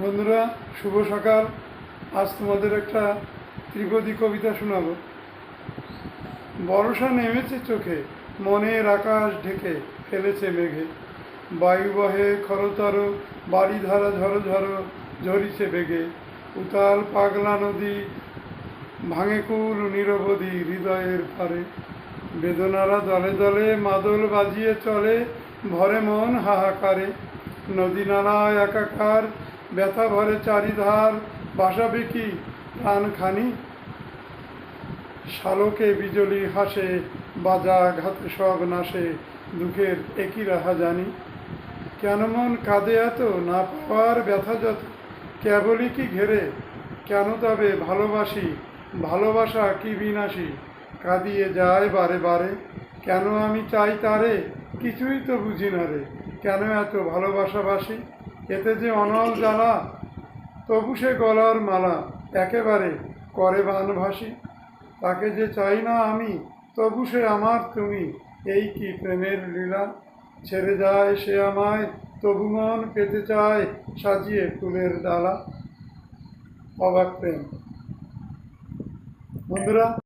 বন্ধুরা, শুভ সকাল। আজ তোমাদের একটা ত্রিপদী কবিতা শোনাব। বর্ষা নেমেছে চোখে, মনের আকাশ ঢেকে ফেলেছে মেঘে। বায়ু বহে খরতর, বাড়িধারা ঝরো ঝরো ঝরিছে বেগে। উতাল পাগলা নদী ভাঙে কুল নিরবধি হৃদয়ের পারে। বেদনারা দলে দলে মাদল বাজিয়ে চলে, ভরে মন হাহাকারে। নদী নালায় একাকার, ব্যথা ভরে চারিধার। বাসাবে কি প্রাণখানি? শালকে বিজলি হাসে, বাজা ঘাতে সব নাশে। দুঃখের একই রাহা জানি। কেন মন কাঁদে এত, না পাওয়ার ব্যথা যত? কেবলই কি ঘেরে? কেন তবে ভালোবাসি? ভালোবাসা কি বিনাশী? কাঁদিয়ে যায় বারে বারে। কেন আমি চাই তারে? কিছুই তো বুঝি না রে। কেন এত ভালোবাসাবাসি? এতে যে অনল জ্বালা, তবু সে গলার মালা একেবারে করে বানভাসি। তাকে যে চাই না আমি, তবু সে আমার তুমি। এই কি প্রেমের লীলা? ছেড়ে যায় সে আমায়, তবু মন পেতে চায় সাজিয়ে ফুলের ডালা। অবাক প্রেম। বন্ধুরা,